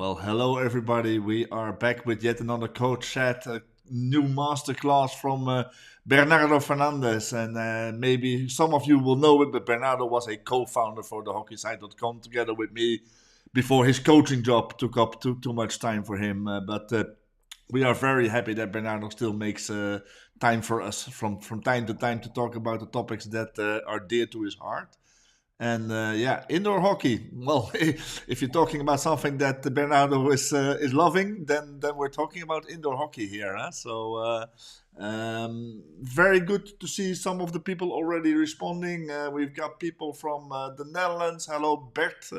Well, hello everybody. We are back with yet another coach chat, a new masterclass from Bernardo Fernandes. And maybe some of you will know it, but Bernardo was a co-founder for the hockeysite.com together with me before his coaching job took up too much time for him. But we are very happy that Bernardo still makes time for us from time to time to talk about the topics that are dear to his heart. And yeah, indoor hockey. Well, if you're talking about something that Bernardo is loving, then we're talking about indoor hockey here. Huh? Very good to see some of the people already responding. We've got people from the Netherlands. Hello, Bert.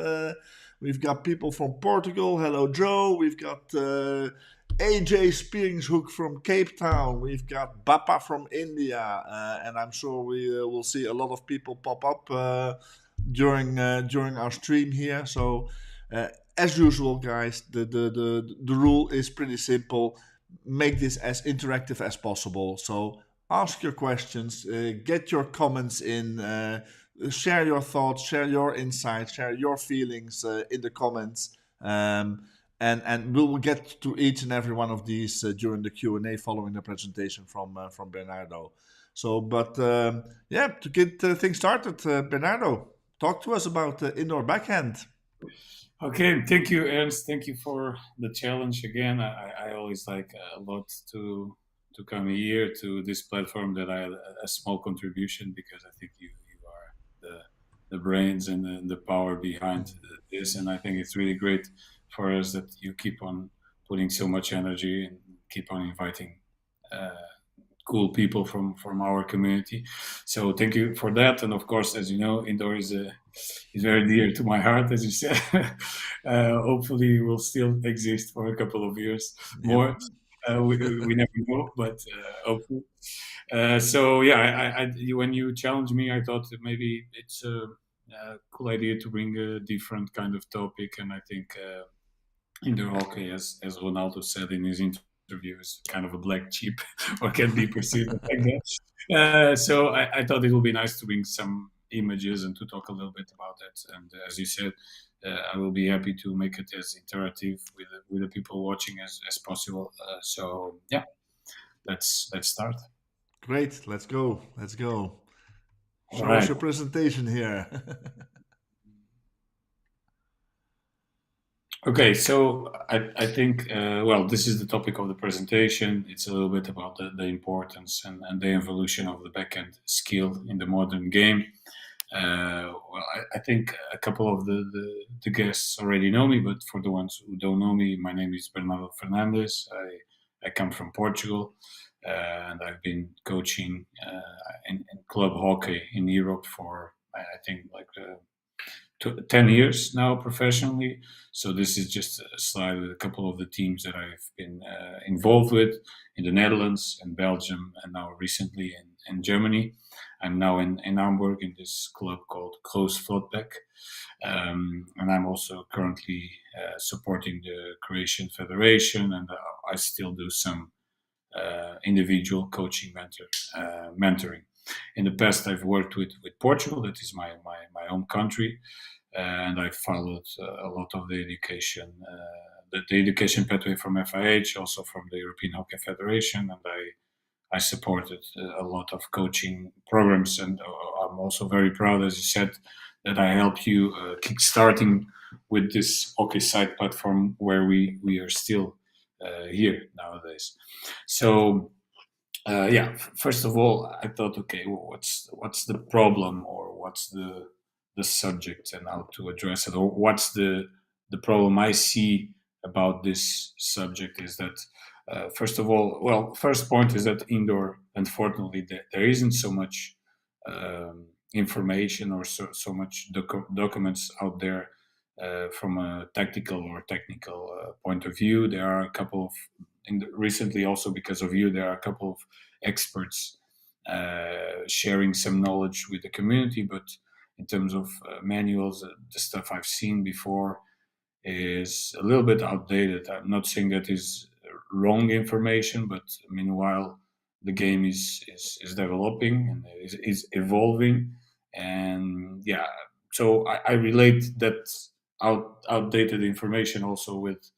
We've got people from Portugal. Hello, Joe. We've got AJ Spearingshoek from Cape Town. We've got Bappa from India, and I'm sure we will see a lot of people pop up during our stream here. So, as usual, guys, the rule is pretty simple. Make this as interactive as possible. So, ask your questions, get your comments in, share your thoughts, share your insights, share your feelings in the comments. And we will get to each and every one of these during the Q&A following the presentation from Bernardo. So, but yeah, to get things started, Bernardo, talk to us about indoor backhand. Okay, thank you, Ernst. Thank you for the challenge again. I always like a lot to come here to this platform that I a small contribution because I think you are the brains and the power behind this, and I think it's really great for us that you keep on putting so much energy and keep on inviting uh, cool people from our community. So thank you for that. And of course, as you know, indoor is very dear to my heart, as you said. Hopefully, it will still exist for a couple of years Yep. more. We never know, but hopefully. So yeah, when you challenged me, I thought that maybe it's a cool idea to bring a different kind of topic, and I think indoor hockey, as Ronaldo said in his interview, is kind of a black sheep, or can be perceived like that. So I thought it would be nice to bring some images and to talk a little bit about that. And as you said, I will be happy to make it as interactive with the people watching as possible. So yeah, let's start. Great. Let's go. Let's go. All Show us right. your presentation here. Okay, so I think, well, this is the topic of the presentation. It's a little bit about the importance and the evolution of the backend skill in the modern game. Well, I think a couple of the guests already know me, but for the ones who don't know me, my name is Bernardo Fernandes. I come from Portugal, and I've been coaching in club hockey in Europe for, I think, like 10 years now professionally. So this is just a slide with a couple of the teams that I've been involved with in the Netherlands and Belgium, and now recently in Germany. I'm now in Hamburg in this club called Close Floodback. And I'm also currently supporting the Croatian Federation, and I still do some individual coaching mentoring. In the past, I've worked with Portugal, that is my home country, and I followed a lot of the education, the education pathway from FIH, also from the European Hockey Federation, and I supported a lot of coaching programs, and I'm also very proud, as you said, that I helped you kickstarting with this hockey site platform where we are still here nowadays. So yeah, first of all, I thought, okay, well, what's the problem, or what's the subject, and how to address it, or what's the problem I see about this subject is that first of all, well, first point is that indoor, unfortunately, there isn't so much information or so much documents out there from a tactical or technical point of view. There are a couple of recently, also because of you, there are a couple of experts sharing some knowledge with the community, but in terms of manuals, the stuff I've seen before is a little bit outdated. I'm not saying that is wrong information, but meanwhile, the game is developing and is evolving, and yeah. So I relate that outdated information, also with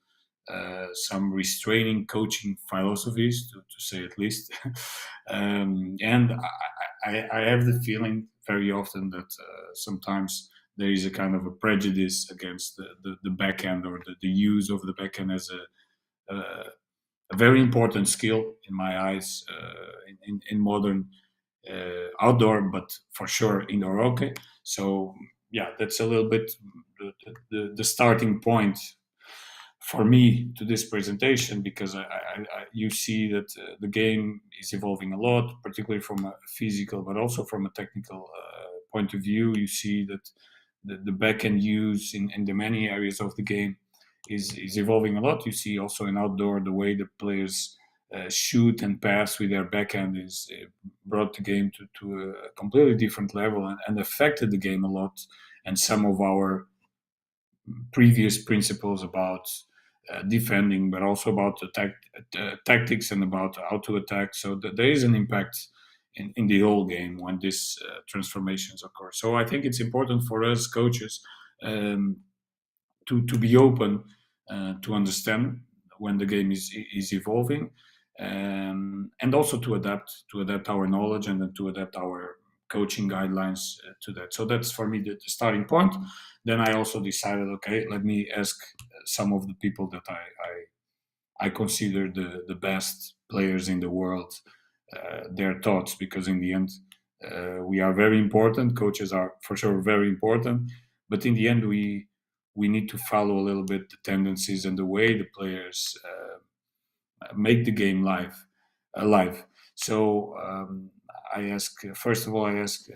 some restraining coaching philosophies, to say at least. And I have the feeling very often that sometimes there is a kind of a prejudice against the backhand, or the use of the backhand as a very important skill in my eyes, in modern outdoor, but for sure indoor hockey. So yeah, that's a little bit the starting point for me to this presentation, because you see that the game is evolving a lot, particularly from a physical but also from a technical point of view. You see that the backhand use in the many areas of the game is evolving a lot. You see also in outdoor the way the players shoot and pass with their backhand is brought the game to a completely different level, and affected the game a lot. And some of our previous principles about defending, but also about tactics and about how to attack. So there is an impact in the whole game when these transformations occur. So I think it's important for us coaches um, to be open to understand when the game is evolving, and also to adapt our knowledge, and then to adapt our coaching guidelines to that. So that's for me the starting point. Then I also decided, okay, let me ask some of the people that I consider the best players in the world, their thoughts, because in the end, we are very important. Coaches are for sure very important, but in the end, we need to follow a little bit the tendencies and the way the players make the game alive. So I ask, first of all, I ask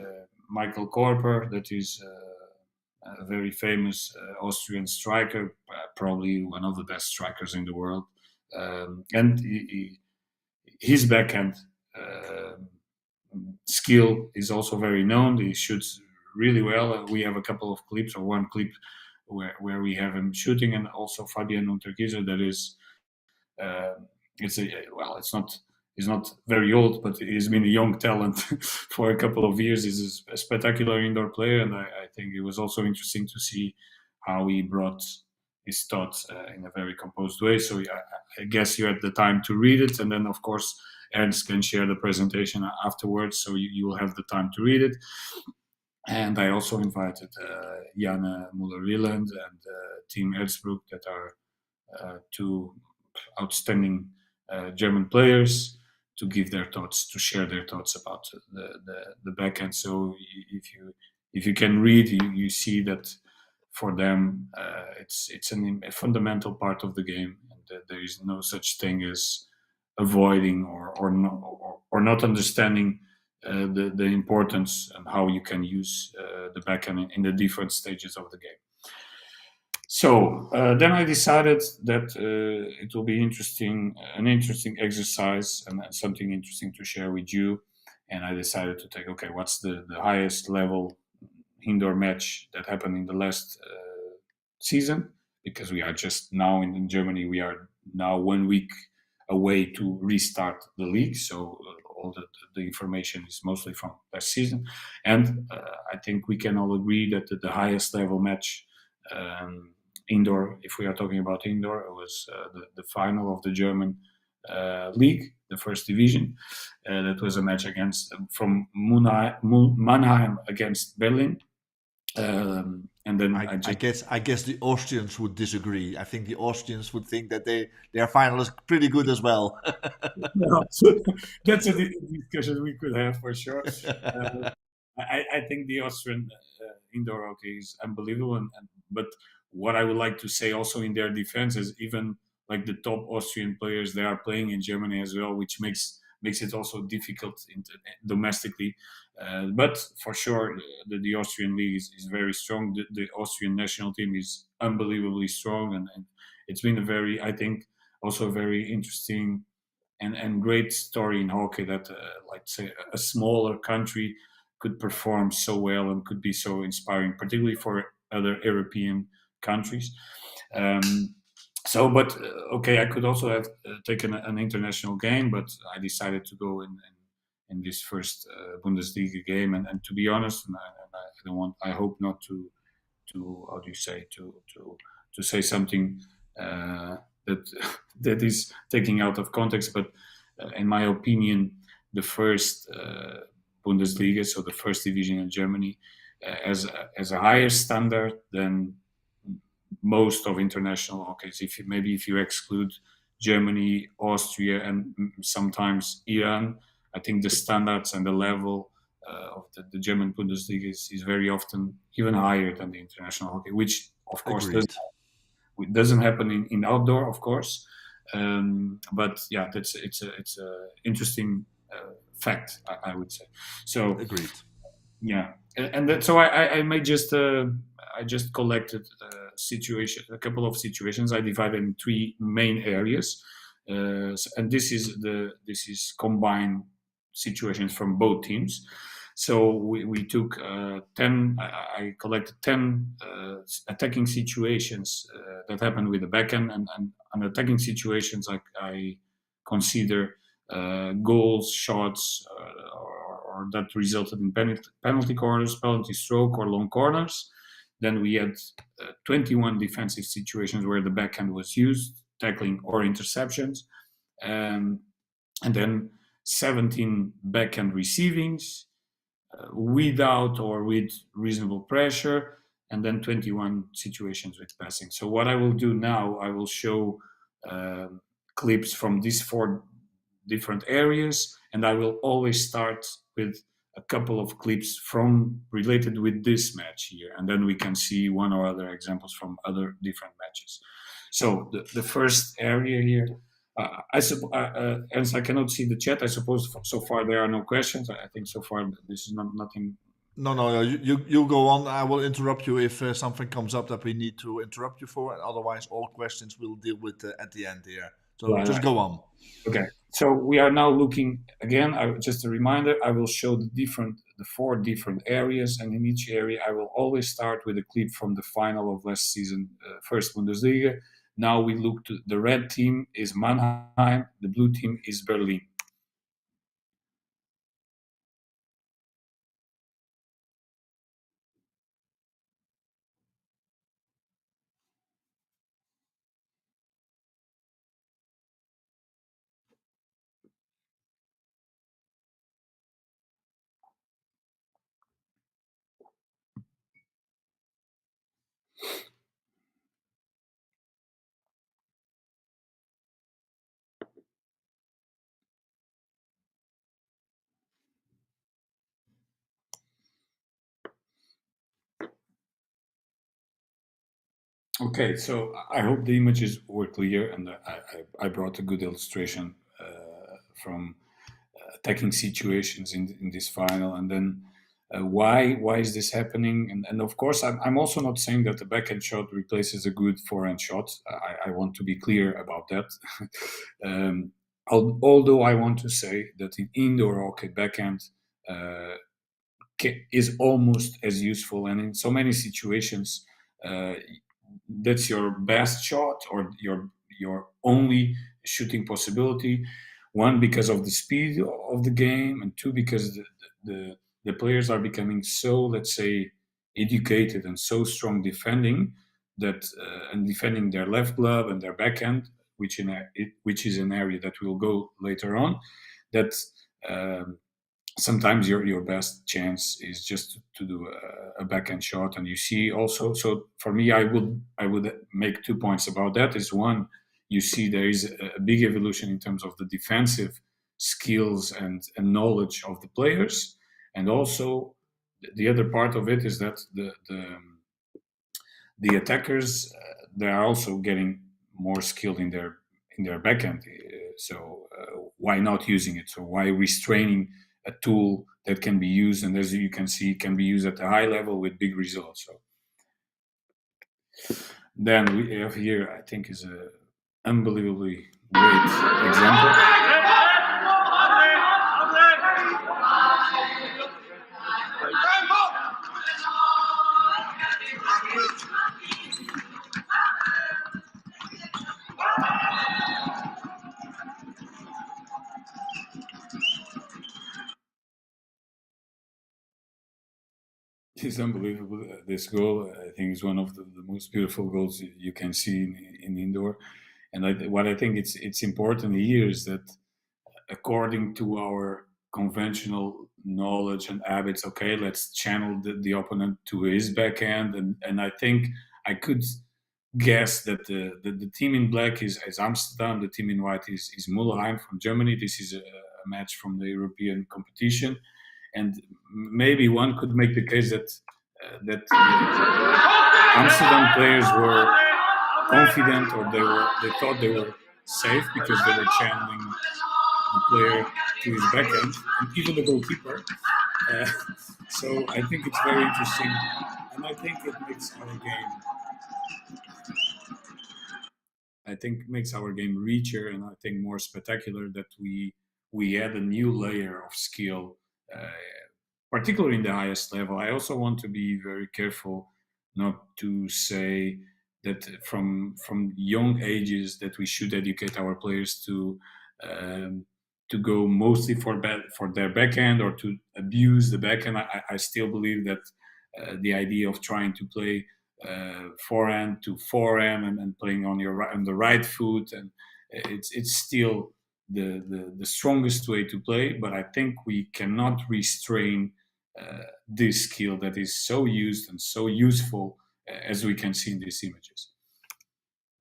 Michael Korper, that is a very famous Austrian striker, probably one of the best strikers in the world, and his backhand uh, skill is also very known. He shoots really well. We have a couple of clips, or one clip where we have him shooting, and also Fabian Untergizer, that is uh, it's a well, it's not he's not very old, but he's been a young talent for a couple of years. He's a spectacular indoor player, and I think it was also interesting to see how he brought his thoughts in a very composed way. So I guess you had the time to read it, and then of course Ernst can share the presentation afterwards, so you will have the time to read it. And I also invited Jana Muller-Wieland and Tim Erzbruck, that are two outstanding German players, to give their thoughts, to share their thoughts about the backend. So if you can read, you see that for them it's a fundamental part of the game, and that there is no such thing as avoiding or not understanding the importance and how you can use the backend in the different stages of the game. So then I decided that it will be an interesting exercise, and something interesting to share with you. And I decided to take, okay, what's the highest level indoor match that happened in the last season? Because we are just now in Germany, we are now 1 week away to restart the league. So all the information is mostly from last season. And I think we can all agree that the highest level match indoor, if we are talking about indoor, it was the final of the German league, the first division. That was a match against from Mannheim against Berlin. And then I guess the Austrians would disagree. I think the Austrians would think that their final is pretty good as well. no, so that's a discussion we could have for sure. I think the Austrian indoor hockey is unbelievable, but what I would like to say also in their defense is, even like the top Austrian players, they are playing in Germany as well, which makes it also difficult domestically. But for sure, the Austrian league is very strong. The Austrian national team is unbelievably strong, and it's been a very, I think, also a very interesting and great story in hockey that, like say, a smaller country could perform so well and could be so inspiring, particularly for other European countries. Um, so, but okay, I could also have taken an international game, but I decided to go in this first Bundesliga game, and to be honest, and I don't want, I hope not how do you say, to say something that that is taking out of context, but in my opinion, the first Bundesliga, so the first division in Germany, as a higher standard than most of international hockeys. If you exclude Germany, Austria, and sometimes Iran, I think the standards and the level of the German Bundesliga is very often even higher than the international hockey, which of course Agreed. doesn't happen in outdoor, of course. But yeah, it's a interesting fact, I would say. So Agreed. yeah, and that, so I made just I just collected a couple of situations. I divided in three main areas, and this is combined situations from both teams. So we took 10. I collected 10 attacking situations that happened with the backhand, and attacking situations I consider goals, shots, or that resulted in penalty corners, penalty stroke, or long corners. Then we had 21 defensive situations where the backhand was used, tackling or interceptions, um, and then 17 backhand receivings without or with reasonable pressure, and then 21 situations with passing. So what I will do now, I will show uh, clips from these four different areas, and I will always start with a couple of clips from related with this match here, and then we can see one or other examples from other different matches. So the first area here, as I cannot see the chat, I suppose so far there are no questions. I think so far this is not nothing. No, no, no. You go on. I will interrupt you if something comes up that we need to interrupt you for, and otherwise, all questions we'll deal with at the end here. So Yeah, just go on. okay. So we are now looking again. Just a reminder: I will show the four different areas, and in each area, I will always start with a clip from the final of last season, first Bundesliga. Now we look to the red team is Mannheim, the blue team is Berlin. Okay, so I hope the images were clear, and I brought a good illustration from attacking situations in this final, and then why is this happening? And of course, I'm also not saying that the backhand shot replaces a good forehand shot. I want to be clear about that. Although I want to say that in indoor hockey, backhand uh, is almost as useful, and in so many situations, uh, that's your best shot or your only shooting possibility. One, because of the speed of the game, and two, because the players are becoming so, let's say, educated and so strong defending that and defending their left glove and their backhand, which is an area that we'll go later on. That um, sometimes your best chance is just to do a backhand shot. And you see also, so for me, I would make 2 points about that. Is one, you see there is a big evolution in terms of the defensive skills and knowledge of the players, and also the other part of it is that the attackers they are also getting more skilled in their backhand. So why not using it? So why restraining a tool that can be used, and as you can see, can be used at a high level with big results. So then we have here, I think, is a unbelievably great example. is unbelievable. This goal, I think, is one of the most beautiful goals you can see in indoor. And what I think it's important here is that according to our conventional knowledge and habits, okay, let's channel the opponent to his backhand, and I think I could guess that the team in black is Amsterdam, the team in white is Mulheim from Germany. This is a match from the European competition, and maybe one could make the case that Amsterdam players were confident, or they thought they were safe because they were channeling the player to his backhand, and even the goalkeeper. Uh, so I think it's very interesting, and I think it makes our game. I think makes our game richer, and I think more spectacular that we add a new layer of skill, uh, particularly in the highest level. I also want to be very careful not to say that from young ages that we should educate our players um, to go mostly for their backhand or to abuse the backhand. I still believe that the idea of trying to play forehand to forehand and playing on on the right foot, and it's still the strongest way to play. But I think we cannot restrain this skill that is so used and so useful, as we can see in these images.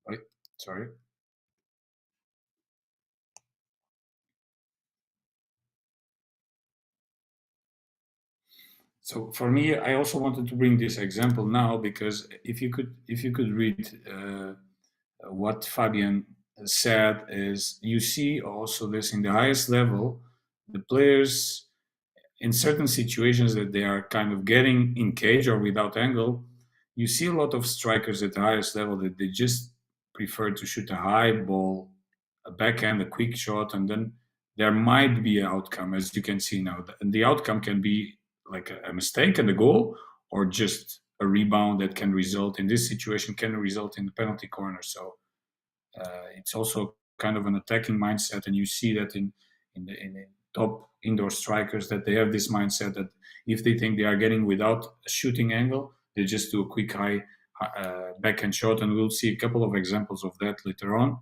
Right? Sorry. So for me, I also wanted to bring this example now because if you could read what Fabian said, is you see also this in the highest level, the players in certain situations that they are kind of getting in cage or without angle, you see a lot of strikers at the highest level that they just prefer to shoot a high ball, a backhand, a quick shot, and then there might be an outcome, as you can see now. And the outcome can be like a mistake and a goal, or just a rebound that can result in this situation can result in the penalty corner. So it's also kind of an attacking mindset, and you see that in top indoor strikers that they have this mindset that if they think they are getting without a shooting angle, they just do a quick high backhand shot, and we'll see a couple of examples of that later on.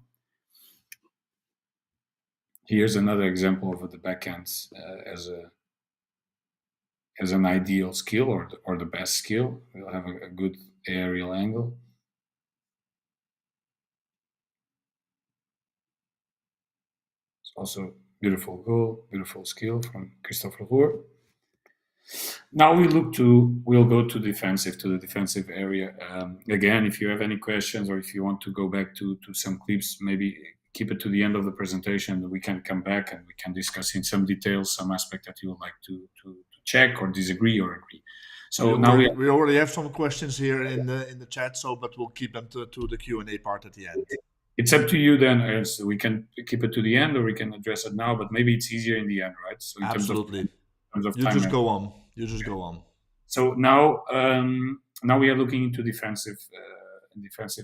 Here's another example of the backhands as an ideal skill or the best skill. We'll have a good aerial angle. It's also beautiful goal, beautiful skill from Christopher Roer. Now we'll go to the defensive area. Again, if you have any questions or if you want to go back to some clips, maybe keep it to the end of the presentation. We can come back and we can discuss in some details some aspect that you would like to check or disagree or agree. So now We already have some questions here in the chat, so but we'll keep them to the Q&A part at the end. it's up to you then. As we can keep it to the end or we can address it now, but maybe it's easier in the end, right? So in Absolutely. terms of You time. just go on. You just go on. So now we are looking into defensive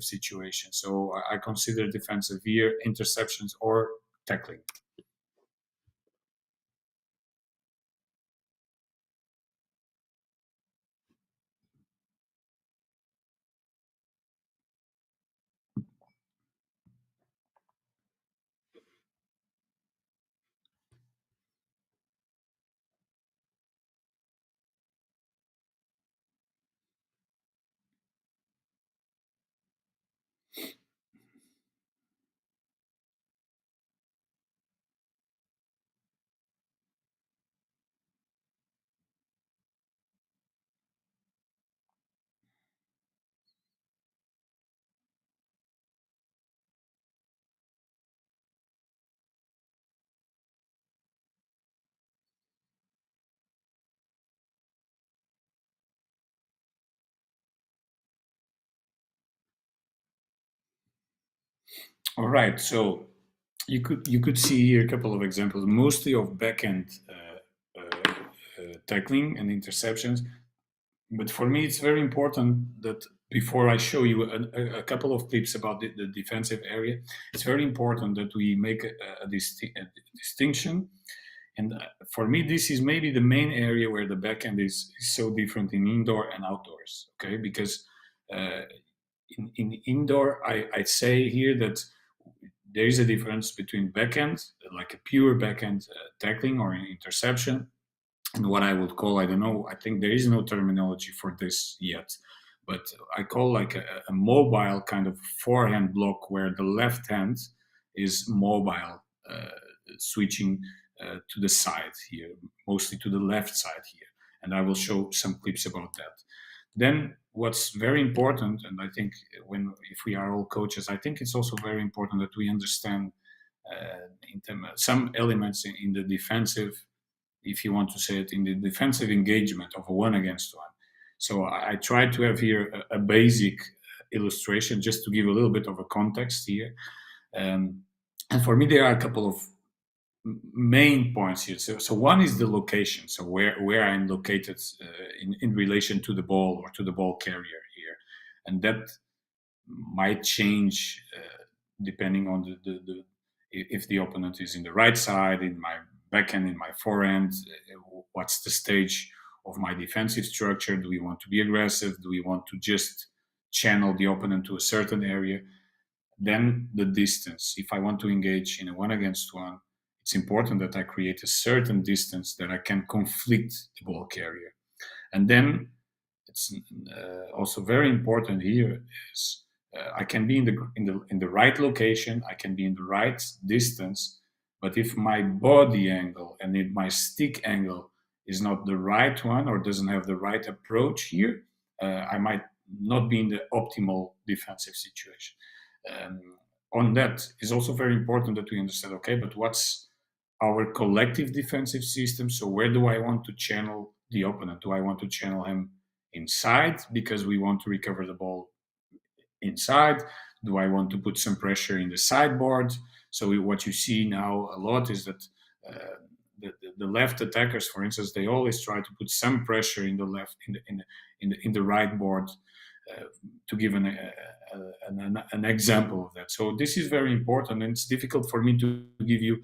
situations. So I consider defensive here interceptions or tackling. All right. So you could see here a couple of examples, mostly of backhand tackling and interceptions. But for me, it's very important that before I show you a couple of clips about the defensive area, it's very important that we make a distinction. And for me, this is maybe the main area where the backhand is so different in indoor and outdoors. Okay, because uh, in indoor, I say here that there is a difference between backhand, like a pure backhand tackling or interception, and what I would call, I don't know, I think there is no terminology for this yet, but I call like a mobile kind of forehand block where the left hand is mobile, switching to the side here, mostly to the left side here. And I will show some clips about that. Then what's very important, and I think when if we are all coaches, I think it's also very important that we understand some elements in the defensive, if you want to say it, in the defensive engagement of a one against one. So I tried to have here a basic illustration just to give a little bit of a context here. Um, and for me, there are a couple of main points here. So one is the location. So where I'm located in relation to the ball or to the ball carrier here. And that might change depending on the if the opponent is in the right side, in my backhand, in my forehand, what's the stage of my defensive structure? Do we want to be aggressive? Do we want to just channel the opponent to a certain area? Then the distance. If I want to engage in a one against one, it's important that I create a certain distance that I can conflict the ball carrier. And then it's also very important here is I can be in the right location, I can be in the right distance, but if my body angle and if my stick angle is not the right one or doesn't have the right approach here, I might not be in the optimal defensive situation. Um, on that, it's also very important that we understand. Okay, but what's our collective defensive system? So where do I want to channel the opponent? Do I want to channel him inside because we want to recover the ball inside? Do I want to put some pressure in the sideboard? So what you see now a lot is that the left attackers, for instance, they always try to put some pressure in the left in the right board. To give an example of that. So this is very important, and it's difficult for me to give you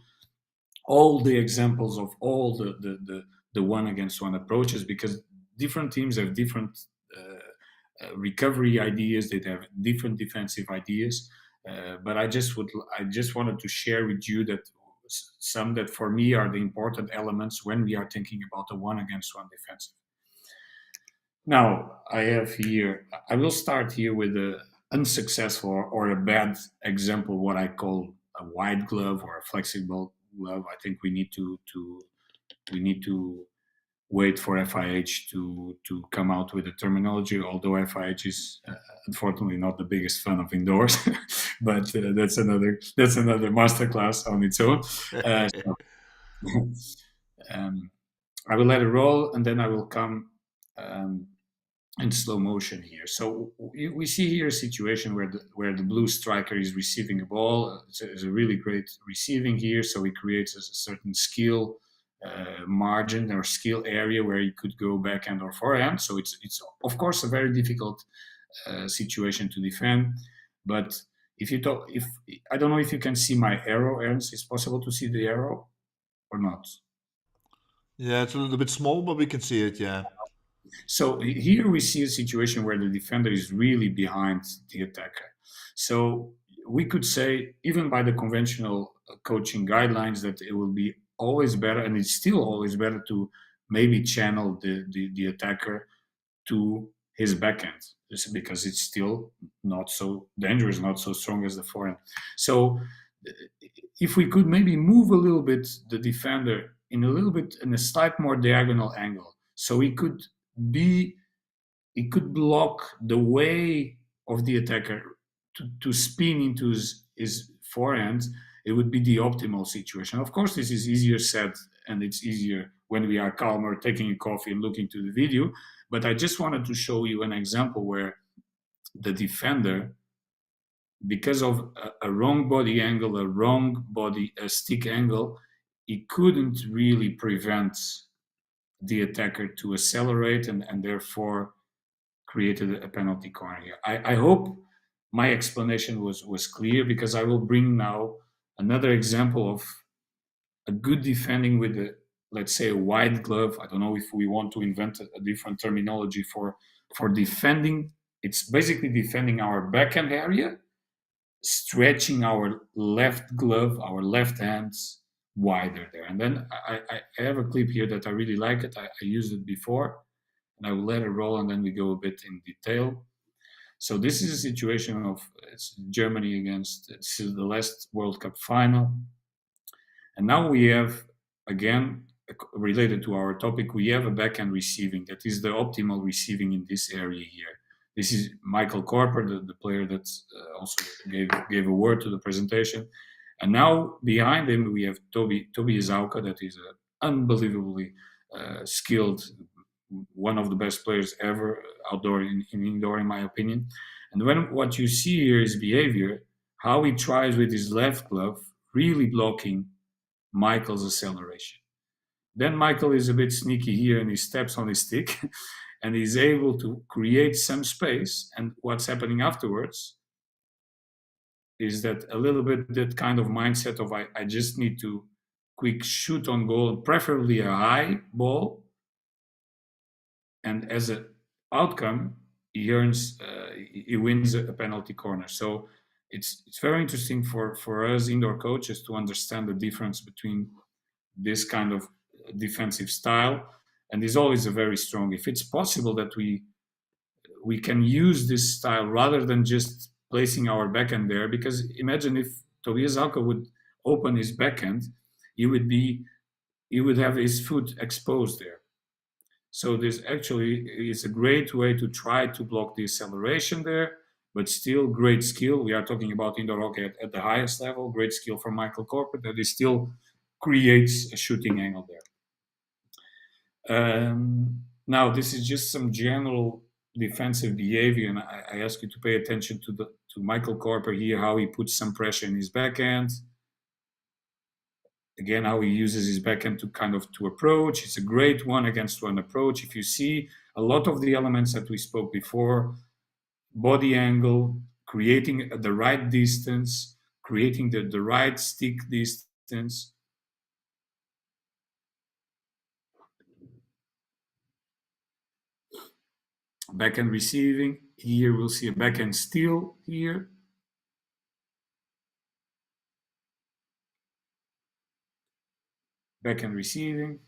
all the examples of all the one against one approaches because different teams have different recovery ideas. They have different defensive ideas. But I just wanted to share with you that some that for me are the important elements when we are thinking about a one against one defensive. Now I have here. I will start here with a unsuccessful or a bad example, what I call a wide glove or a flexible glove. I think we need to wait for FIH to come out with the terminology. Although FIH is unfortunately not the biggest fan of indoors, but that's another masterclass on its own. So, I will let it roll, and then I will come. In slow motion here. So we see here a situation where the blue striker is receiving a ball. It's a really great receiving here. So he creates a certain skill margin or skill area where he could go backhand or forehand. So it's of course a very difficult situation to defend. But if I don't know if you can see my arrow, Ernst, is possible to see the arrow or not? Yeah, it's a little bit small, but we can see it. Yeah. So here we see a situation where the defender is really behind the attacker. So we could say, even by the conventional coaching guidelines, that it will be always better, and it's still always better to maybe channel the attacker to his backhand, because it's still not so dangerous, not so strong as the forehand. So if we could maybe move a little bit the defender in a slight more diagonal angle, so be he could block the way of the attacker to spin into his forehand, it would be the optimal situation. Of course, this is easier said, and it's easier when we are calmer, taking a coffee and looking to the video. But I just wanted to show you an example where the defender, because of a wrong body angle, a stick angle, he couldn't really prevent the attacker to accelerate and therefore created a penalty corner here. I hope my explanation was clear, because I will bring now another example of a good defending with let's say, a white glove. I don't know if we want to invent a different terminology for defending. It's basically defending our backhand area, stretching our left glove, our left hands wider there. And then I have a clip here that I really like it. I used it before, and I will let it roll, and then we go a bit in detail. So this is a situation of it's Germany against, this is the last World Cup final. And now we have, again, related to our topic, we have a backhand receiving that is the optimal receiving in this area here. This is Michael Korper, the player that also gave a word to the presentation. And now behind him we have Tobias Auka, that is an unbelievably skilled, one of the best players ever outdoor in indoor, in my opinion. And when what you see here is behavior, how he tries with his left glove, really blocking Michael's acceleration. Then Michael is a bit sneaky here and he steps on his stick and he's able to create some space. And what's happening afterwards is that a little bit that kind of mindset of I just need to quick shoot on goal, preferably a high ball. And as an outcome, he wins a penalty corner. So it's very interesting for us indoor coaches to understand the difference between this kind of defensive style, and is always a very strong. If it's possible that we can use this style rather than just placing our backhand there, because imagine if Tobias Alka would open his backhand, he would have his foot exposed there. So this actually is a great way to try to block the acceleration there, but still great skill. We are talking about indoor hockey at the highest level. Great skill from Michael Corpet that is still creates a shooting angle there. Now, this is just some general defensive behavior, and I ask you to pay attention to Michael Corper here, how he puts some pressure in his backhand. Again, how he uses his backhand to approach. It's a great one-against-one approach. If you see a lot of the elements that we spoke before, body angle, creating the right distance, creating the right stick distance. Backhand receiving. Here we'll see a backhand steal here. Backhand receiving.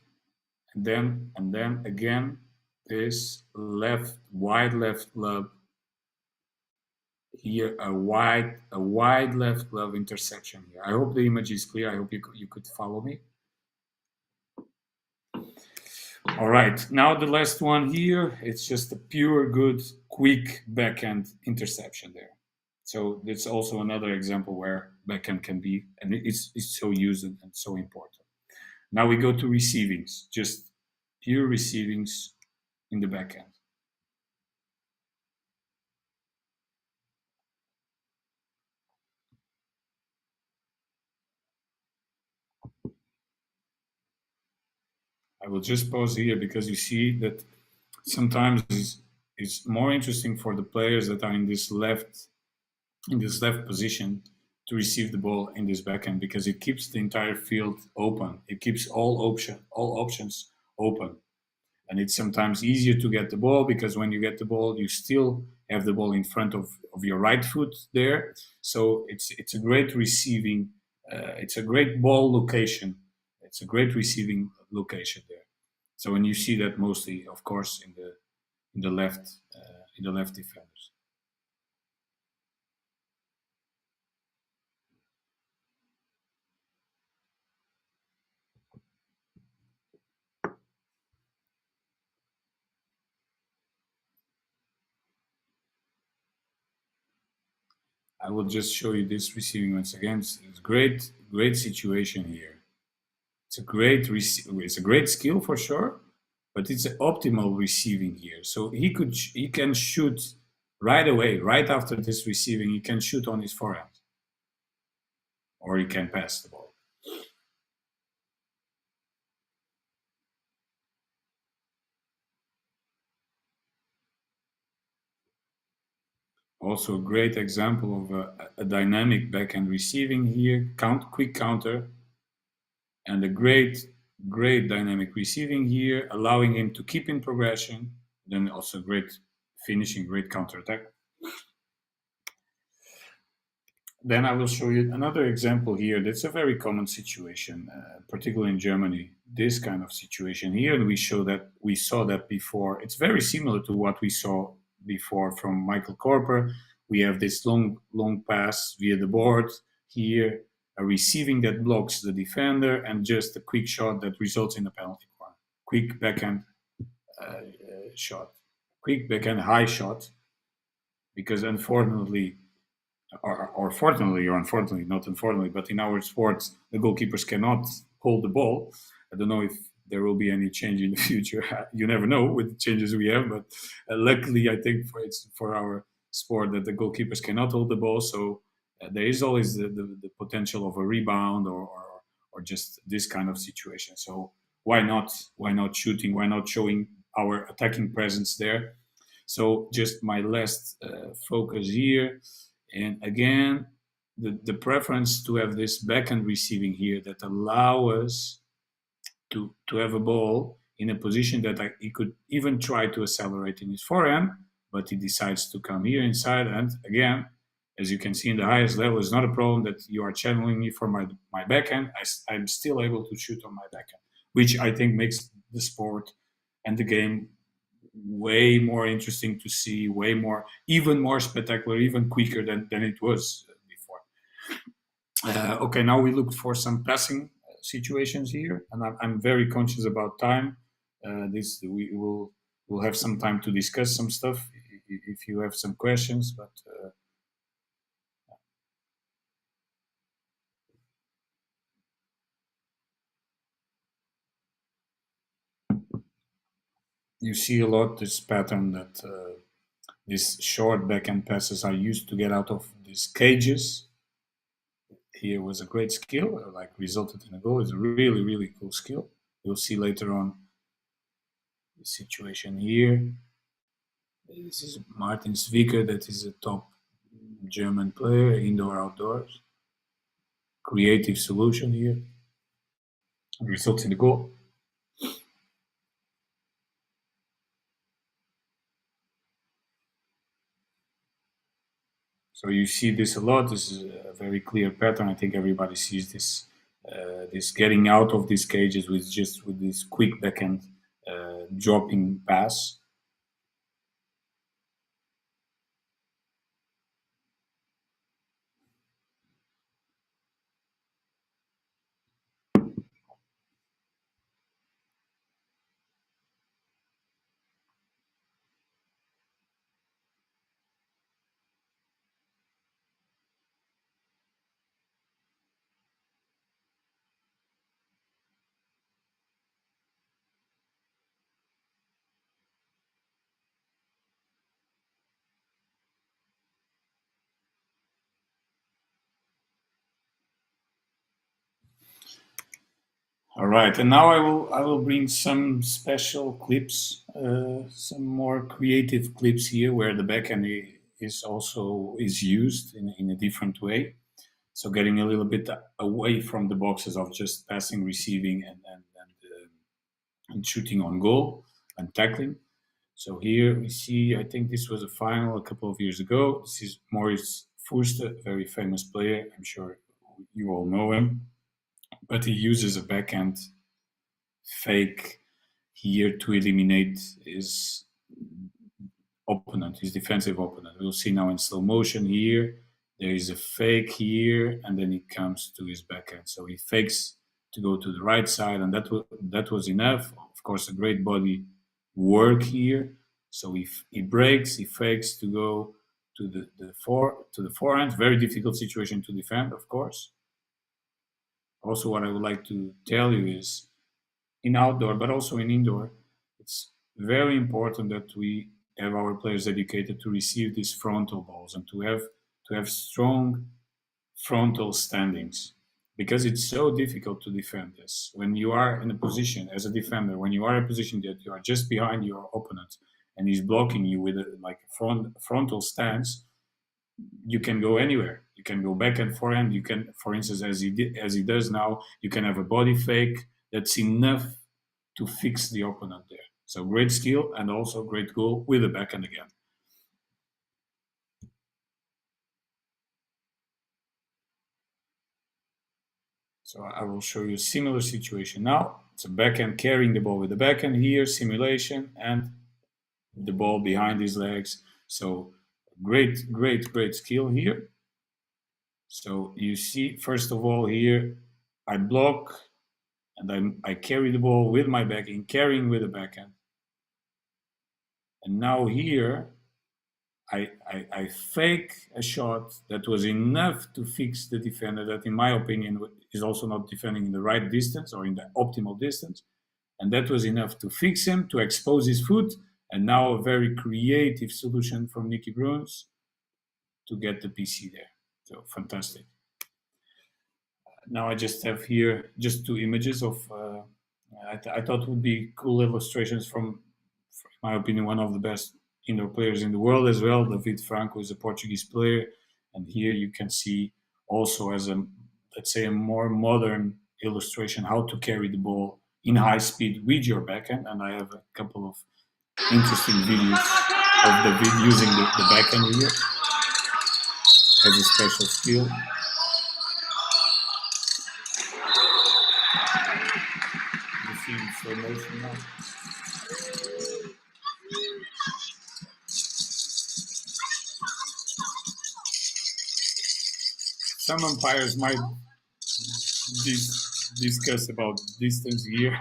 And then again, this wide left glove. Here a wide left glove intersection here. I hope the image is clear. I hope you could follow me. All right, now the last one here, it's just a pure good quick backhand interception there. So that's also another example where backhand can be, and it's so used and so important. Now we go to receivings, just pure receivings in the backhand. I will just pause here because you see that sometimes it's more interesting for the players that are in this left position to receive the ball in this backhand, because it keeps the entire field open. It keeps all options open. And it's sometimes easier to get the ball because when you get the ball, you still have the ball in front of your right foot there. So it's a great receiving, it's a great ball location. It's a great receiving location there. So when you see that mostly, of course, in the left defenders. I will just show you this receiving once again. It's great situation here. It's a great skill for sure, but it's an optimal receiving here. So he can shoot right away, right after this receiving. He can shoot on his forehand, or he can pass the ball. Also a great example of a dynamic backhand receiving here, quick counter, and a great Great dynamic receiving here, allowing him to keep in progression. Then also great finishing, great counterattack. Then I will show you another example here. That's a very common situation, particularly in Germany. This kind of situation here, and we saw that before. It's very similar to what we saw before from Michael Korper. We have this long pass via the board here, a receiving that blocks the defender, and just a quick shot that results in a penalty corner. Quick backhand shot, quick backhand high shot, because unfortunately or fortunately or unfortunately, not unfortunately, but in our sports, the goalkeepers cannot hold the ball. I don't know if there will be any change in the future. You never know with the changes we have, but luckily, I think for our sport that the goalkeepers cannot hold the ball. So there is always the potential of a rebound or just this kind of situation. So why not? Why not shooting? Why not showing our attacking presence there? So just my last focus here and again, the preference to have this backhand receiving here that allow us to have a ball in a position that he could even try to accelerate in his forehand, but he decides to come here inside. And again, as you can see in the highest level, it's not a problem that you are channeling me for my backhand. I'm still able to shoot on my backhand, which I think makes the sport and the game way more interesting to see, way more, even more spectacular, even quicker than it was before. Okay, now we look for some passing situations here, and I'm very conscious about time. This we will have some time to discuss some stuff if you have some questions, but. You see a lot this pattern that these short backhand passes are used to get out of these cages. Here was a great skill, like resulted in a goal. It's a really, really cool skill. You'll see later on the situation here. This is Martin Zwicker, that is a top German player, indoor, outdoors. Creative solution here. Results in the goal. So you see this a lot. This is a very clear pattern. I think everybody sees this. This getting out of these cages with this quick backhand dropping pass. All right, and now I will bring some special clips, some more creative clips here where the backhand is also is used in a different way. So getting a little bit away from the boxes of just passing, receiving, and shooting on goal and tackling. So here we see, I think this was a final a couple of years ago. This is Maurice Forster, a very famous player. I'm sure you all know him, but he uses a backhand fake here to eliminate his opponent, his defensive opponent. We'll see now in slow motion here. There is a fake here, and then he comes to his backhand. So he fakes to go to the right side, and that was enough. Of course, a great body work here. So he breaks, he fakes to go to the forehand. Very difficult situation to defend, of course. Also, what I would like to tell you is in outdoor, but also in indoor, it's very important that we have our players educated to receive these frontal balls and to have strong frontal standings, because it's so difficult to defend this when you are in a position as a defender, when you are in a position that you are just behind your opponent and he's blocking you with like a frontal stance. You can go anywhere. You can go back and forehand. You can, for instance, as he does now, you can have a body fake that's enough to fix the opponent there. So great skill and also great goal with the backhand again. So I will show you a similar situation now. It's a backhand carrying the ball with the backhand here, simulation, and the ball behind his legs. So great skill here. So you see, first of all, here I block and I carry the ball with my backhand, carrying with the backhand. And now here I fake a shot that was enough to fix the defender that, in my opinion, is also not defending in the right distance or in the optimal distance. And that was enough to fix him, to expose his foot. And now a very creative solution from Nicky Bruins to get the PC there. So fantastic. Now I just have here just two images of, I thought would be cool illustrations from, in my opinion, one of the best indoor players in the world as well. David Franco is a Portuguese player. And here you can see also as a, let's say, a more modern illustration how to carry the ball in high speed with your backhand. And I have a couple of interesting videos of David using the backhand here as a special skill. You see in slow motion now. Some umpires might discuss about distance here,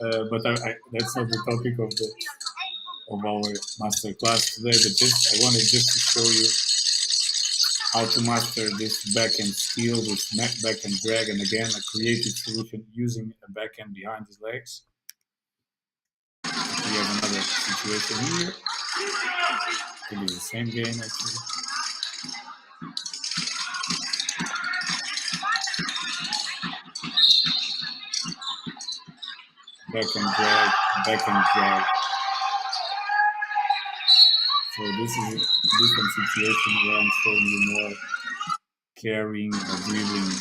but that's not the topic of our master class today. But I wanted just to show you how to master this backhand skill, this backhand drag, and again a creative solution using a backhand behind his legs. We have another situation here. It is the same game actually. Backhand drag. So this is a different situation where I'm showing you more carrying or dribbling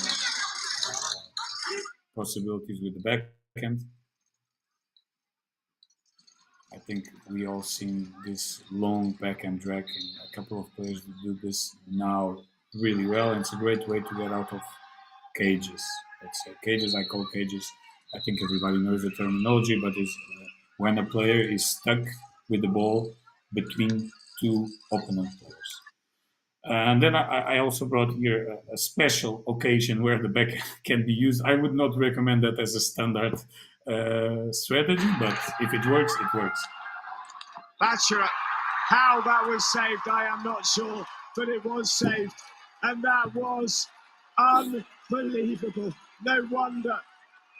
possibilities with the backhand. I think we all seen this long backhand drag, and a couple of players do this now really well. And it's a great way to get out of cages. Let's say cages. I call cages. I think everybody knows the terminology, but it's when a player is stuck with the ball between two opponent players. And then I also brought here a special occasion where the back can be used. I would not recommend that as a standard strategy, but if it works, it works. Bachelor, how that was saved, I am not sure, but it was saved. And that was unbelievable. No wonder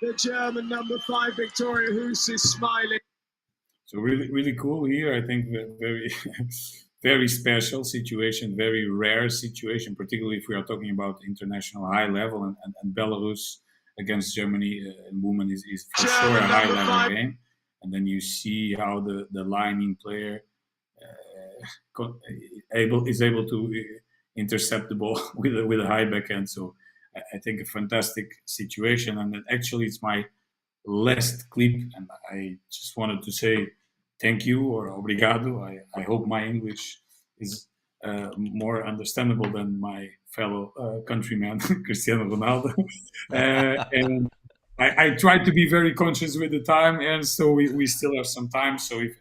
the German number 5, Victoria Huss, is smiling. So really cool here. I think very, very special situation, very rare situation, particularly if we are talking about international high level. And Belarus against Germany in women is for sure a high level game. And then you see how the lining player is able to intercept the ball with a high backhand. So I think a fantastic situation. And then actually it's my last clip, and I just wanted to say thank you or obrigado. I hope my English is more understandable than my fellow countryman Cristiano Ronaldo. And I tried to be very conscious with the time, and so we still have some time. So if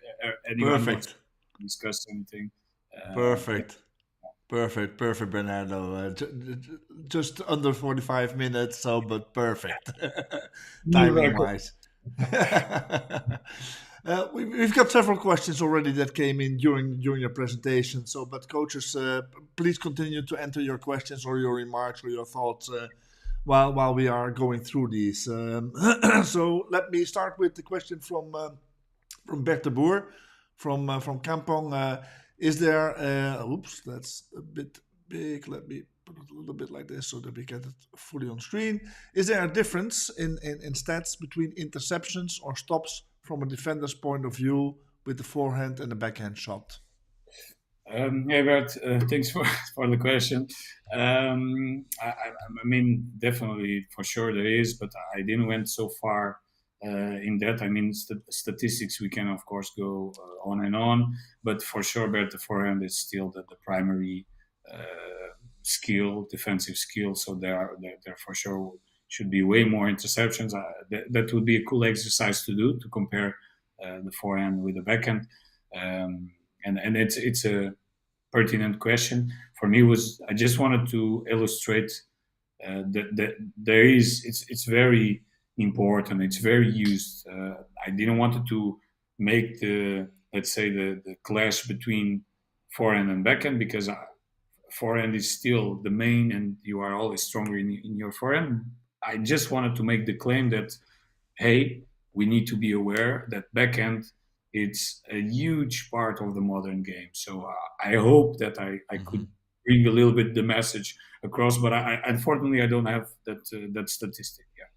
anyone wants to discuss anything, Perfect, Bernardo. Just under 45 minutes, so but perfect, timing wise. We've got several questions already that came in during your presentation. So, but coaches, please continue to enter your questions or your remarks or your thoughts while we are going through these. So let me start with the question from Bert de Boer from Kampong. Is there? Oops, that's a bit big. Let me put it a little bit like this so that we get it fully on screen. Is there a difference in stats between interceptions or stops from a defender's point of view with the forehand and the backhand shot? Hey Bert, thanks for the question. I mean, definitely for sure there is, but I didn't went so far in that. I mean, statistics we can of course go on and on, but for sure, Bert, the forehand is still the primary skill, defensive skill. So there for sure should be way more interceptions. That would be a cool exercise to do, to compare the forehand with the backhand. And it's a pertinent question for me. Was I just wanted to illustrate that there is, it's very important. It's very used. I didn't want to make the, let's say, the clash between forehand and backhand, because forehand is still the main, and you are always stronger in your forehand. I just wanted to make the claim that, hey, we need to be aware that backhand, it's a huge part of the modern game. So I hope that I Mhm. could bring a little bit the message across, but I unfortunately I don't have that statistic. Yeah.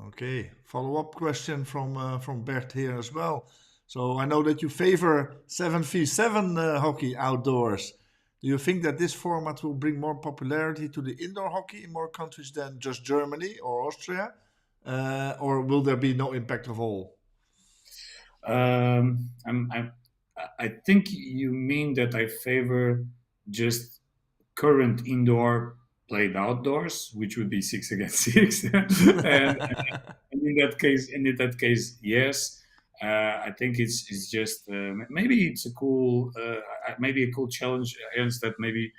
Okay, follow-up question from Bert here as well. So I know that you favor 7v7 hockey outdoors. Do you think that this format will bring more popularity to the indoor hockey in more countries than just Germany or Austria? Or will there be no impact at all? I think you mean that I favor just current indoor played outdoors, which would be 6 against 6, and in that case, yes. I think it's just maybe it's a cool maybe a cool challenge, Ernst, that maybe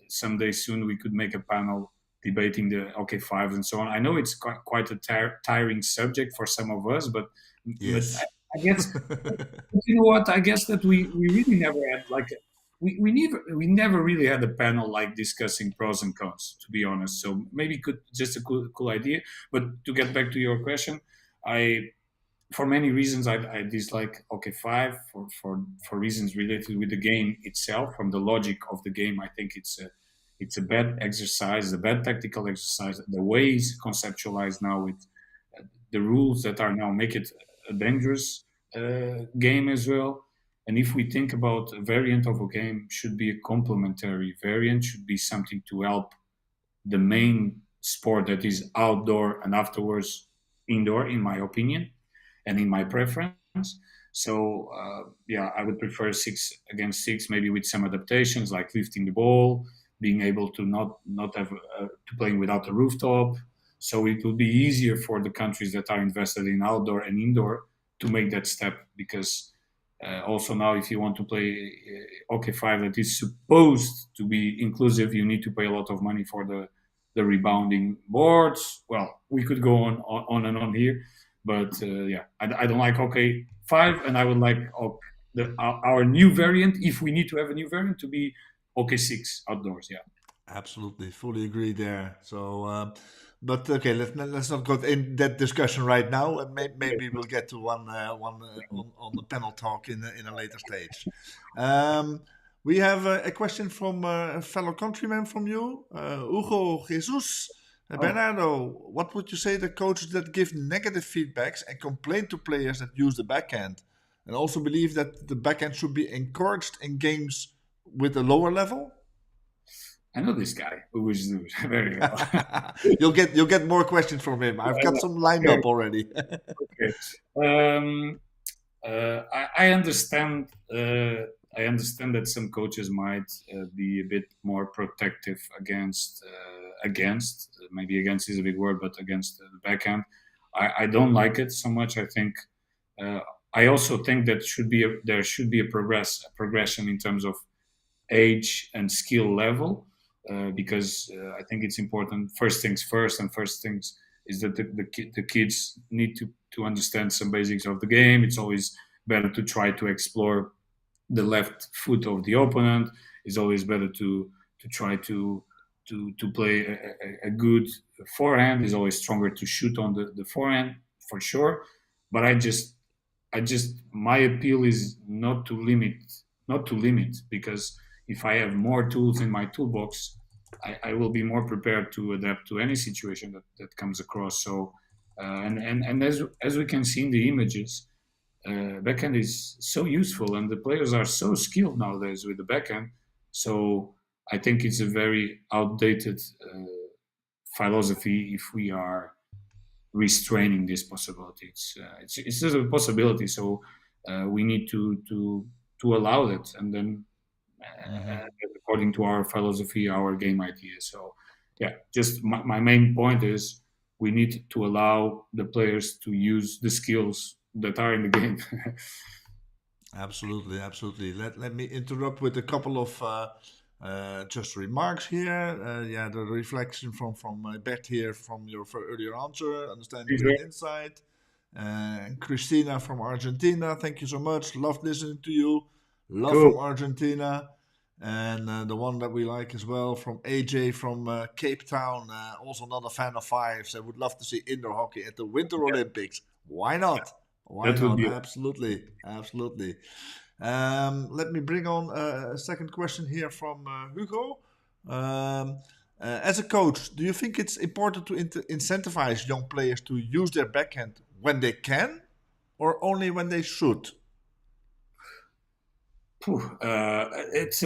someday soon we could make a panel debating the OK5 and so on. I know it's quite a tiring subject for some of us, but Yes. I guess, but you know what? I guess that we really never had like we never really had a panel like discussing pros and cons, to be honest. So maybe could just a cool idea. But to get back to your question, I for many reasons I dislike OK5 for reasons related with the game itself. From the logic of the game, I think it's a bad exercise, a bad tactical exercise. The way it's conceptualized now with the rules that are now make it a dangerous game as well. And if we think about a variant of a game, should be a complementary variant, should be something to help the main sport that is outdoor and afterwards indoor, in my opinion and in my preference. So yeah, I would prefer 6 against 6, maybe with some adaptations like lifting the ball, being able to not have to playing without a rooftop. So it will be easier for the countries that are invested in outdoor and indoor to make that step, because also now if you want to play OK5 that is supposed to be inclusive, you need to pay a lot of money for the rebounding boards. Well, we could go on and on here, but yeah, I don't like OK5, and I would like our new variant, if we need to have a new variant, to be OK6 outdoors. Yeah. Absolutely, fully agree there. So, but okay, let's not go in that discussion right now, and maybe we'll get to one on the panel talk in a later stage. Um, we have a question from a fellow countryman from you, Hugo Jesus. Oh. Bernardo, what would you say to coaches that give negative feedbacks and complain to players that use the backhand, and also believe that the backhand should be encouraged in games with a lower level? I know this guy who is very well. You'll get more questions from him. I've got some lined Okay. up already. Okay. Um, I understand. I understand that some coaches might be a bit more protective against maybe against is a big word, but against the backhand. I don't like it so much. I think uh, I also think that there should be a progression in terms of age and skill level, because I think it's important. First things first, and first things is that the kids need to understand some basics of the game. It's always better to try to explore the left foot of the opponent. It's always better to try to play a good forehand. It's always stronger to shoot on the forehand for sure. But I just my appeal is not to limit, because if I have more tools in my toolbox, I will be more prepared to adapt to any situation that comes across. So and as we can see in the images, backhand is so useful, and the players are so skilled nowadays with the backhand. So I think it's a very outdated philosophy if we are restraining this possibility. It's just a possibility, so we need to allow it, and then according to our philosophy, our game idea. So yeah, just my main point is we need to allow the players to use the skills that are in the game. Absolutely, absolutely. Let me interrupt with a couple of just remarks here. Yeah, the reflection from Bert here from your earlier answer. Understand great insight. Christina from Argentina, thank you so much. Loved listening to you. Love Cool. from Argentina. And the one that we like as well from AJ from Cape Town, also not a fan of fives. I would love to see indoor hockey at the Winter Olympics. Why not? Why That would not? be Absolutely, absolutely. Let me bring on a second question here from Hugo. As a coach, do you think it's important to incentivize young players to use their backhand when they can, or only when they should? It's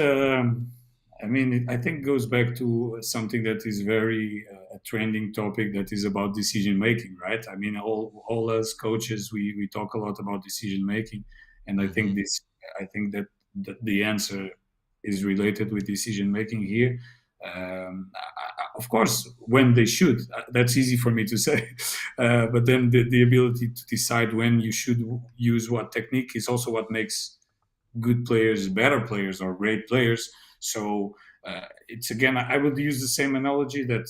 I mean, I think it goes back to something that is very a trending topic, that is about decision making, right? I mean, all us coaches, we talk a lot about decision making, and I think that the answer is related with decision making here. Of course, when they should, that's easy for me to say, but then the ability to decide when you should use what technique is also what makes good players better players or great players. So it's, again, I would use the same analogy that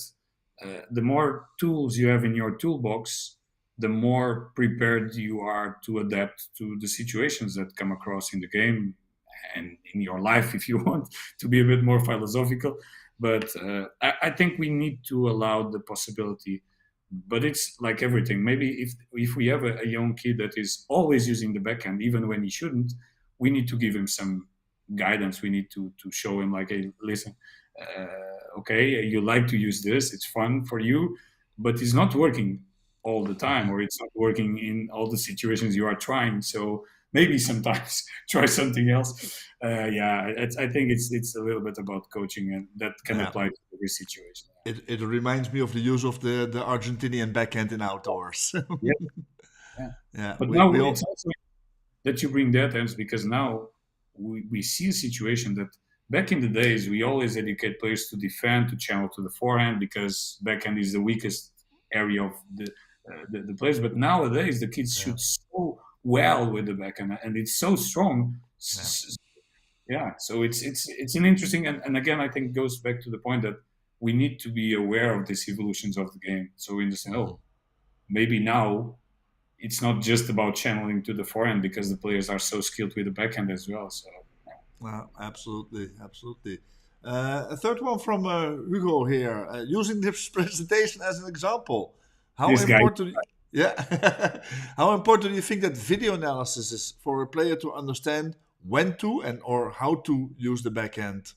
the more tools you have in your toolbox, the more prepared you are to adapt to the situations that come across in the game and in your life, if you want to be a bit more philosophical. But I think we need to allow the possibility. But it's like everything. Maybe if we have a young kid that is always using the backhand, even when he shouldn't, we need to give him some guidance. We need to show him, like, hey, listen, okay, you like to use this, it's fun for you, but it's not working all the time, or it's not working in all the situations you are trying. So maybe sometimes try something else. I think it's a little bit about coaching, and that can Yeah. apply to every situation. It reminds me of the use of the Argentinian backhand in outdoors. Yeah, yeah. Yeah, But we, now we it's all. also that you bring that, Ernst, because now we see a situation that back in the days we always educate players to defend, to channel to the forehand, because backhand is the weakest area of the players. But nowadays the kids Yeah, shoot so well with the backhand, and it's so strong. yeah. Yeah, so it's an interesting, and again, I think it goes back to the point that we need to be aware of these evolutions of the game, so we understand. Mhm. Oh, maybe now it's not just about channeling to the forehand, because the players are so skilled with the backhand as well. So Absolutely, absolutely. A third one from Hugo here, using this presentation as an example. How this guy, important? Yeah, how important do you think that video analysis is for a player to understand when to and or how to use the backhand?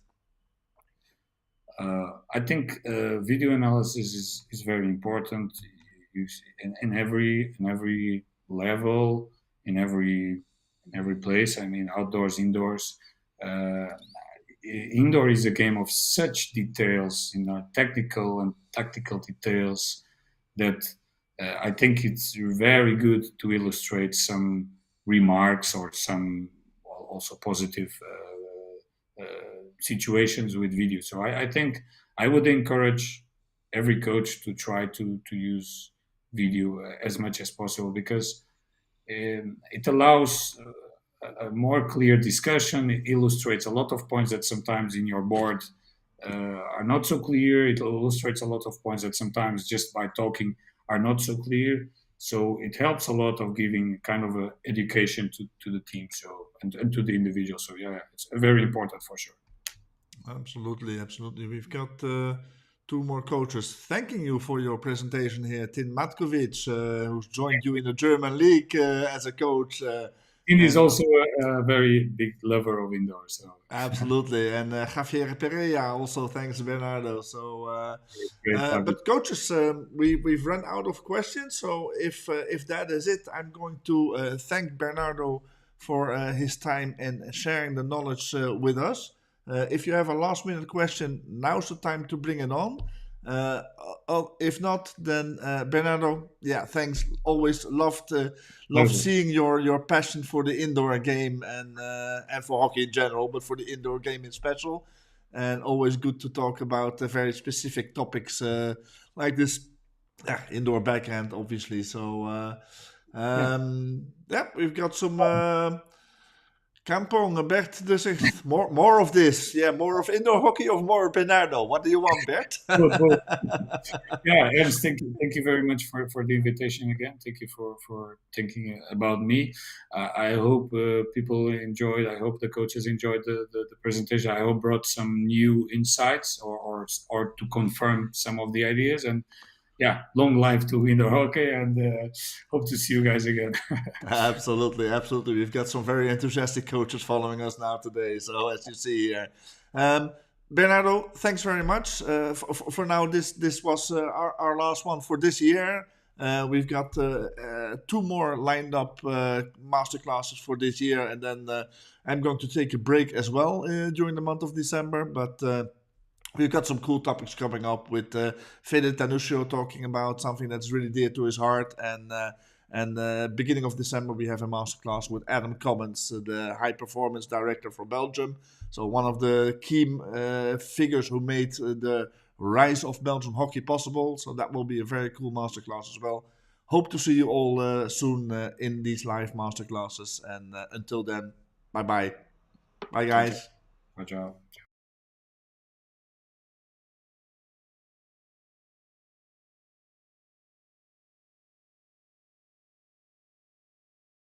I think video analysis is very important. In every level, in every place. I mean, outdoors, indoors. Uh, Indoor is a game of such details, technical and tactical details, that I think it's very good to illustrate some remarks or some also positive situations with video. So I think I would encourage every coach to try to use video as much as possible, because it allows a more clear discussion. It illustrates a lot of points that sometimes in your board are not so clear. It illustrates a lot of points that sometimes just by talking are not so clear. So it helps a lot of giving kind of a education to the team, so and to the individual. So yeah, it's very important for sure. Absolutely, absolutely. We've got two more coaches thanking you for your presentation here. Tin Matkovic, who's joined you in the German league as a coach. He is And also a very big lover of indoors. So absolutely. And Javier Pereira also thanks Bernardo. So, great, Fabio. but coaches, we've run out of questions. So if that is it, I'm going to thank Bernardo for his time and sharing the knowledge with us. If you have a last minute question, now's the time to bring it on. Uh, if not, then Bernardo, yeah, thanks. Always love Pleasure. seeing your passion for the indoor game and for hockey in general, but for the indoor game in special. And always good to talk about very specific topics like this indoor backhand, obviously. So Yeah. yeah, we've got some. Kampong, Bert the sixth. More of this. Yeah, more of indoor hockey or more Bernardo. What do you want, Bert? Both. Yeah, Ernst, thank you very much for the invitation again. Thank you for thinking about me. I hope people enjoyed. I hope the coaches enjoyed the presentation. I hope brought some new insights or to confirm some of the ideas. And yeah, long life to indoor hockey, and hope to see you guys again. Absolutely, absolutely. We've got some very enthusiastic coaches following us now today. So as you see here, um, Bernardo, thanks very much. For now, this was our last one for this year. We've got two more lined up master classes for this year, and then I'm going to take a break as well during the month of December. But we've got some cool topics coming up with Fede Tanusio talking about something that's really dear to his heart, and beginning of December we have a masterclass with Adam Commons, the high performance director for Belgium. So one of the key figures who made the rise of Belgian hockey possible. So that will be a very cool masterclass as well. Hope to see you all soon in these live masterclasses. And until then, bye bye. Bye, Ciao, ciao. guys. Ciao, ciao.